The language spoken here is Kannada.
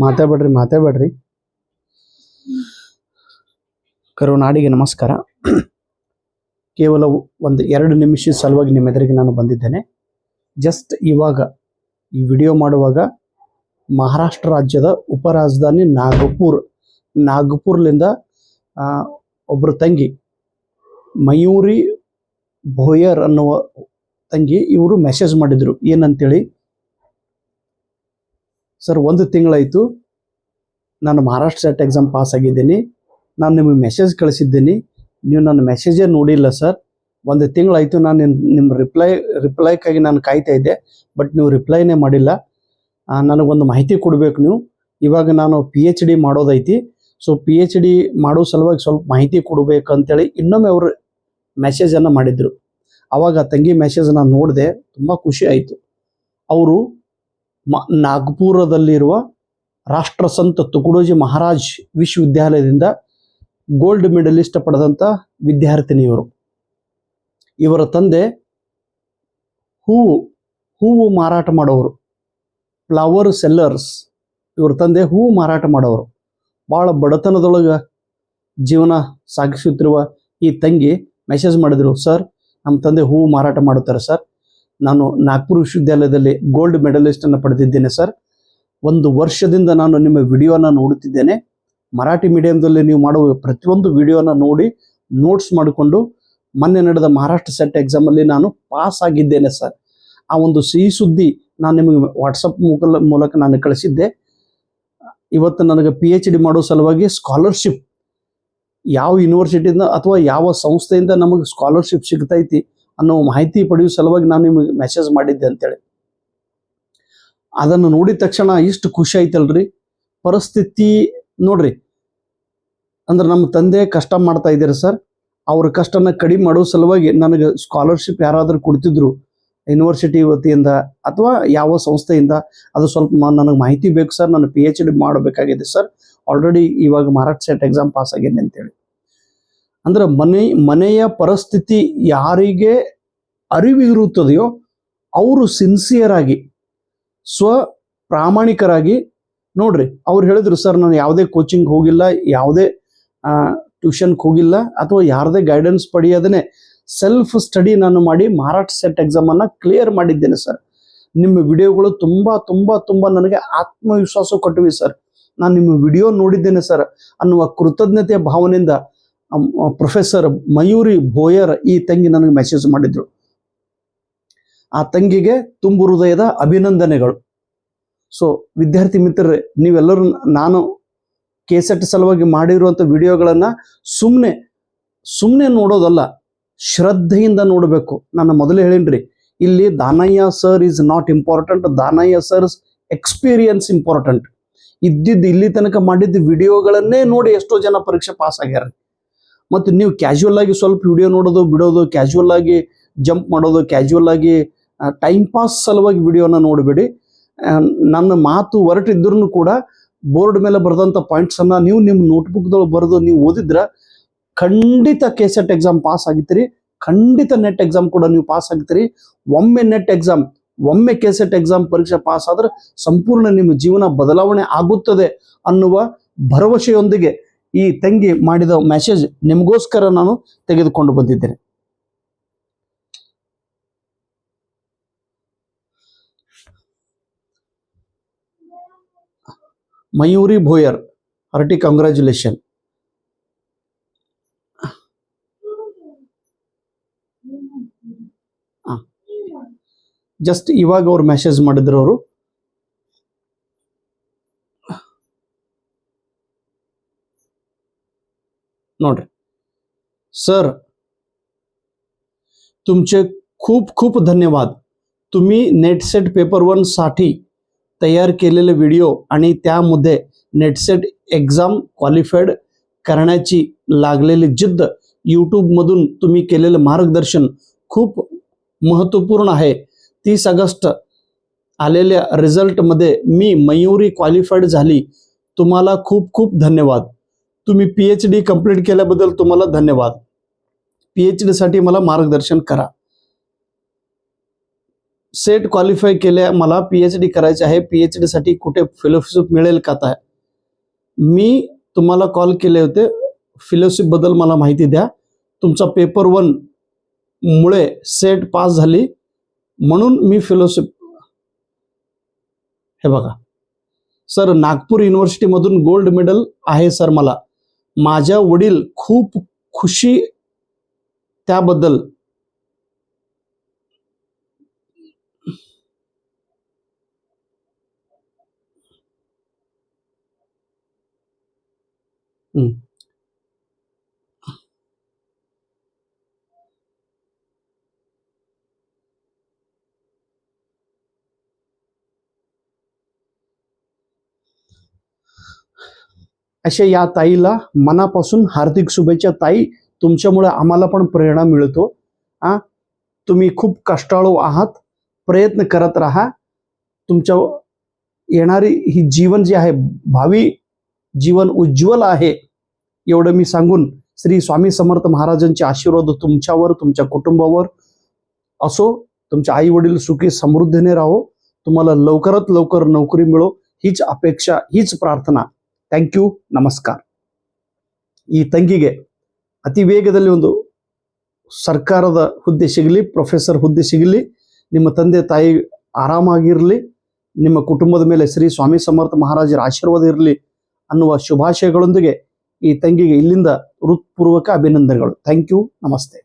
ಮಾತಾಡ್ಬೇಡ್ರಿ. ಕರುನಾಡಿಗೆ ನಮಸ್ಕಾರ. ಕೇವಲ ಒಂದು 2 ನಿಮಿಷದ ಸಲುವಾಗಿ ನಿಮ್ಮ ಎದುರಿಗೆ ನಾನು ಬಂದಿದ್ದೇನೆ. ಜಸ್ಟ್ ಇವಾಗ ಈ ವಿಡಿಯೋ ಮಾಡುವಾಗ ಮಹಾರಾಷ್ಟ್ರ ರಾಜ್ಯದ ಉಪರಾಜಧಾನಿ ನಾಗಪುರ್ಲಿಂದ ಒಬ್ಬರು ತಂಗಿ ಮಯೂರಿ ಭೋಯರ್ ಅನ್ನುವ ತಂಗಿ ಇವರು ಮೆಸೇಜ್ ಮಾಡಿದ್ರು. ಏನಂತೇಳಿ, ಸರ್ 1 ತಿಂಗಳಾಯಿತು ನಾನು ಮಹಾರಾಷ್ಟ್ರ ಸೆಟ್ ಎಕ್ಸಾಮ್ ಪಾಸ್ ಆಗಿದ್ದೀನಿ. ನಾನು ನಿಮಗೆ ಮೆಸೇಜ್ ಕಳಿಸಿದ್ದೀನಿ, ನೀವು ನನ್ನ ಮೆಸೇಜೇ ನೋಡಿಲ್ಲ ಸರ್. 1 ತಿಂಗಳಾಯಿತು ನಾನು ನಿಮ್ಮ ರಿಪ್ಲೈಗಾಗಿ ನಾನು ಕಾಯ್ತಾ ಇದ್ದೆ, ಬಟ್ ನೀವು ರಿಪ್ಲೈನೇ ಮಾಡಿಲ್ಲ. ನನಗೊಂದು ಮಾಹಿತಿ ಕೊಡಬೇಕು ನೀವು. ಇವಾಗ ನಾನು PhD ಮಾಡೋದೈತಿ, ಸೊ PhD ಮಾಡೋ ಸಲುವಾಗಿ ಸ್ವಲ್ಪ ಮಾಹಿತಿ ಕೊಡಬೇಕು ಅಂತೇಳಿ ಇನ್ನೊಮ್ಮೆ ಅವರು ಮೆಸೇಜನ್ನು ಮಾಡಿದರು. ಆವಾಗ ತಂಗಿ ಮೆಸೇಜ್ ನಾನು ನೋಡಿದೆ, ತುಂಬ ಖುಷಿ ಆಯಿತು. ಅವರು ನಾಗ್ಪುರದಲ್ಲಿರುವ ರಾಷ್ಟ್ರಸಂತ ತುಕಡೋಜಿ ಮಹಾರಾಜ್ ವಿಶ್ವವಿದ್ಯಾಲಯದಿಂದ ಗೋಲ್ಡ್ ಮೆಡಲಿಸ್ಟ್ ಪಡೆದಂಥ ವಿದ್ಯಾರ್ಥಿನಿಯವರು. ಇವರ ತಂದೆ ಹೂವು ಮಾರಾಟ ಮಾಡೋರು, ಫ್ಲವರ್ ಸೆಲ್ಲರ್ಸ್. ಇವ್ರ ತಂದೆ ಹೂವು ಮಾರಾಟ ಮಾಡೋರು. ಭಾಳ ಬಡತನದೊಳಗೆ ಜೀವನ ಸಾಗಿಸುತ್ತಿರುವ ಈ ತಂಗಿ ಮೆಸೇಜ್ ಮಾಡಿದ್ರು, ಸರ್ ನಮ್ಮ ತಂದೆ ಹೂವು ಮಾರಾಟ ಮಾಡುತ್ತಾರೆ ಸರ್, ನಾನು ನಾಗ್ಪುರ ವಿಶ್ವವಿದ್ಯಾಲಯದಲ್ಲಿ ಗೋಲ್ಡ್ ಮೆಡಲಿಸ್ಟನ್ನು ಪಡೆದಿದ್ದೇನೆ ಸರ್. 1 ವರ್ಷದಿಂದ ನಾನು ನಿಮ್ಮ ವಿಡಿಯೋನ ನೋಡುತ್ತಿದ್ದೇನೆ. ಮರಾಠಿ ಮೀಡಿಯಂದಲ್ಲಿ ನೀವು ಮಾಡುವ ಪ್ರತಿಯೊಂದು ವಿಡಿಯೋನ ನೋಡಿ ನೋಟ್ಸ್ ಮಾಡಿಕೊಂಡು ಮೊನ್ನೆ ನಡೆದ ಮಹಾರಾಷ್ಟ್ರ ಸೆಟ್ ಎಕ್ಸಾಮಲ್ಲಿ ನಾನು ಪಾಸ್ ಆಗಿದ್ದೇನೆ ಸರ್. ಆ ಒಂದು ಸಿಹಿ ಸುದ್ದಿ ನಾನು ನಿಮಗೆ ವಾಟ್ಸಪ್ ಮೂಲಕ ನಾನು ಕಳಿಸಿದ್ದೆ. ಇವತ್ತು ನನಗೆ PhD ಮಾಡೋ ಸಲುವಾಗಿ ಸ್ಕಾಲರ್ಶಿಪ್ ಯಾವ ಯೂನಿವರ್ಸಿಟಿಯಿಂದ ಅಥವಾ ಯಾವ ಸಂಸ್ಥೆಯಿಂದ ನಮಗೆ ಸ್ಕಾಲರ್ಶಿಪ್ ಸಿಗ್ತೈತಿ ಅನ್ನೋ ಮಾಹಿತಿ ಪಡೆಯುವ ಸಲುವಾಗಿ ನಾನು ನಿಮಗೆ ಮೆಸೇಜ್ ಮಾಡಿದ್ದೆ ಅಂತೇಳಿ. ಅದನ್ನು ನೋಡಿದ ತಕ್ಷಣ ಇಷ್ಟು ಖುಷಿ ಆಯ್ತಲ್ರಿ. ಪರಿಸ್ಥಿತಿ ನೋಡ್ರಿ, ಅಂದ್ರೆ ನಮ್ಮ ತಂದೆ ಕಷ್ಟ ಮಾಡ್ತಾ ಇದ್ದಾರೆ ಸರ್, ಅವ್ರ ಕಷ್ಟನ ಕಡಿಮೆ ಮಾಡೋ ಸಲುವಾಗಿ ನನಗೆ ಸ್ಕಾಲರ್ಶಿಪ್ ಯಾರಾದರೂ ಕೊಡ್ತಿದ್ರು ಯೂನಿವರ್ಸಿಟಿ ವತಿಯಿಂದ ಅಥವಾ ಯಾವ ಸಂಸ್ಥೆಯಿಂದ, ಅದು ಸ್ವಲ್ಪ ನನಗೆ ಮಾಹಿತಿ ಬೇಕು ಸರ್, ನಾನು PhD ಮಾಡಬೇಕಾಗಿದೆ ಸರ್, ಆಲ್ರೆಡಿ ಇವಾಗ ಮಹಾರಾಷ್ಟ್ರ ಸೆಟ್ ಎಕ್ಸಾಮ್ ಪಾಸ್ ಆಗಿದೆ ಅಂತೇಳಿ. ಅಂದ್ರೆ ಮನೆಯ ಪರಿಸ್ಥಿತಿ ಯಾರಿಗೆ ಅರಿವು ಇರುತ್ತದೆಯೋ ಅವರು ಸಿನ್ಸಿಯರ್ ಆಗಿ ಪ್ರಾಮಾಣಿಕರಾಗಿ ನೋಡ್ರಿ, ಅವ್ರು ಹೇಳಿದ್ರು, ಸರ್ ನಾನು ಯಾವುದೇ ಕೋಚಿಂಗ್ ಹೋಗಿಲ್ಲ, ಯಾವುದೇ ಟ್ಯೂಷನ್ಗೆ ಹೋಗಿಲ್ಲ, ಅಥವಾ ಯಾರದೇ ಗೈಡೆನ್ಸ್ ಪಡೆಯೋದನ್ನೇ ಸೆಲ್ಫ್ ಸ್ಟಡಿ ನಾನು ಮಾಡಿ ಮಹಾರಾಷ್ಟ್ರ ಸೆಟ್ ಎಕ್ಸಾಮನ್ನು ಕ್ಲಿಯರ್ ಮಾಡಿದ್ದೇನೆ ಸರ್. ನಿಮ್ಮ ವಿಡಿಯೋಗಳು ತುಂಬ ನನಗೆ ಆತ್ಮವಿಶ್ವಾಸ ಕೊಟ್ಟಿವೆ ಸರ್. ನಾನು ನಿಮ್ಮ ವಿಡಿಯೋ ನೋಡಿದ್ದೇನೆ ಸರ್ ಅನ್ನುವ ಕೃತಜ್ಞತೆಯ ಭಾವನೆಯಿಂದ ಪ್ರೊಫೆಸರ್ ಮಯೂರಿ ಭೋಯರ್ ಈ ತಂಗಿ ನನಗೆ ಮೆಸೇಜ್ ಮಾಡಿದ್ರು. ಆ ತಂಗಿಗೆ ತುಂಬು ಹೃದಯದ ಅಭಿನಂದನೆಗಳು. ಸೊ ವಿದ್ಯಾರ್ಥಿ ಮಿತ್ರರೇ, ನೀವೆಲ್ಲರೂ ನಾನು ಕೆಸೆಟ್ ಸಲುವಾಗಿ ಮಾಡಿರುವಂಥ ವಿಡಿಯೋಗಳನ್ನು ಸುಮ್ಮನೆ ನೋಡೋದಲ್ಲ, ಶ್ರದ್ಧೆಯಿಂದ ನೋಡಬೇಕು. ನಾನು ಮೊದಲೇ ಹೇಳಿನ್ರಿ, ಇಲ್ಲಿ Danayya sir is not important, Danayya sir's experience important. ಇಲ್ಲಿ ತನಕ ಮಾಡಿದ್ದ ವಿಡಿಯೋಗಳನ್ನೇ ನೋಡಿ ಎಷ್ಟೋ ಜನ ಪರೀಕ್ಷೆ ಪಾಸ್ ಆಗ್ಯಾರ. ಮತ್ತು ನೀವು ಕ್ಯಾಶುವಲ್ ಆಗಿ ಸ್ವಲ್ಪ ವಿಡಿಯೋ ನೋಡೋದು ಬಿಡೋದು, ಕ್ಯಾಶುವಲ್ ಆಗಿ ಜಂಪ್ ಮಾಡೋದು, ಕ್ಯಾಶುವಲ್ ಆಗಿ ಟೈಮ್ ಪಾಸ್ ಸಲುವಾಗಿ ವಿಡಿಯೋನ ನೋಡಬೇಡಿ. ನನ್ನ ಮಾತು ಹೊರಟಿದ್ರೂ ಕೂಡ ಬೋರ್ಡ್ ಮೇಲೆ ಬರೆದಂಥ ಪಾಯಿಂಟ್ಸನ್ನು ನೀವು ನಿಮ್ಮ ನೋಟ್ಬುಕ್ದೊಳಗೆ ಬರೆದು ನೀವು ಓದಿದ್ರೆ ಖಂಡಿತ ಕೆಸೆಟ್ ಎಕ್ಸಾಮ್ ಪಾಸ್ ಆಗಿರ್ತೀರಿ, ಖಂಡಿತ ನೆಟ್ ಎಕ್ಸಾಮ್ ಕೂಡ ನೀವು ಪಾಸ್ ಆಗ್ತೀರಿ. ಒಮ್ಮೆ ಕೆಸೆಟ್ ಎಕ್ಸಾಮ್ ಪರೀಕ್ಷೆ ಪಾಸ್ ಆದ್ರೆ ಸಂಪೂರ್ಣ ನಿಮ್ಮ ಜೀವನ ಬದಲಾವಣೆ ಆಗುತ್ತದೆ ಅನ್ನುವ ಭರವಸೆಯೊಂದಿಗೆ ಈ ತಂಗಿ ಮಾಡಿದ ಮೆಸೇಜ್ ನಿಮಗೋಸ್ಕರ ನಾನು ತೆಗೆದುಕೊಂಡು ಬಂದಿದ್ದೇನೆ. Mayuri Bhoyar, hearty congratulation. Just ಇವಾಗ ಅವ್ರು ಮೆಸೇಜ್ ಮಾಡಿದ್ರು. ಅವರು ನೋಡ್ರಿ, सर तुमचे खूप खूप धन्यवाद. तुम्ही नेटसेट पेपर 1 साठी तयार केलेले व्हिडिओ आणि त्यामध्ये नेटसेट एग्जाम क्वालिफाईड करण्याची लागलेली जिद्द, यूट्यूब मधून तुम्ही केलेले मार्गदर्शन खूप महत्त्वपूर्ण आहे. 30 ऑगस्ट आलेल्या रिझल्ट मध्ये मी मयूरी क्वालिफाईड झाली. तुम्हाला खूप खूप धन्यवाद. तुम्ही PhD कंप्लीट केल्याबद्दल तुम्हाला धन्यवाद. PhD साठी मला मार्गदर्शन करा. सेट क्वालिफाय केल्या, मला PhD करायचे आहे, PhD साठी कुठे फेलोशिप मिळेल का? आता मी तुम्हाला कॉल केले होते, फेलोशिप बद्दल मला माहिती द्या. तुमचा पेपर 1 मुळे सेट पास झाली म्हणून मी फेलोशिप. हे बघा सर, नागपूर युनिव्हर्सिटीमधून गोल्ड मेडल आहे सर. मला माझ्या वडील खूप खुशी त्याबद्दल. अशा या ताईला मनापासून हार्दिक शुभेच्छा. ताई, तुमच्यामुळे आम्हाला पण प्रेरणा मिळतो. तुम्ही खूप कष्टाळू आहात, प्रयत्न करत राहा. तुमच्या येणारी ही जीवन जे आहे, भावी जीवन उज्ज्वल आहे, एवढं मी सांगून श्री स्वामी समर्थ महाराजांचे आशीर्वाद तुमच्यावर, तुमच्या कुटुंबावर असो. तुमचे आई वडील सुखी समृद्धीने राहो, तुम्हाला लवकरात लवकर नोकरी मिळो, हीच अपेक्षा, हीच ಪ್ರಾರ್ಥನಾ. ಥ್ಯಾಂಕ್ ಯು, ನಮಸ್ಕಾರ. ಈ ತಂಗಿಗೆ ಅತಿ ವೇಗದಲ್ಲಿ ಒಂದು ಸರ್ಕಾರದ ಹುದ್ದೆ ಸಿಗಲಿ, ಪ್ರೊಫೆಸರ್ ಹುದ್ದೆ ಸಿಗಲಿ, ನಿಮ್ಮ ತಂದೆ ತಾಯಿ ಆರಾಮಾಗಿರಲಿ, ನಿಮ್ಮ ಕುಟುಂಬದ ಮೇಲೆ ಶ್ರೀ ಸ್ವಾಮಿ ಸಮರ್ಥ ಮಹಾರಾಜರ ಆಶೀರ್ವಾದ ಇರಲಿ ಅನ್ನುವ ಶುಭಾಶಯಗಳೊಂದಿಗೆ ಈ ತಂಗಿಗೆ ಇಲ್ಲಿಂದ ಹೃತ್ಪೂರ್ವಕ ಅಭಿನಂದನೆಗಳು. ಥ್ಯಾಂಕ್ ಯು, ನಮಸ್ತೆ.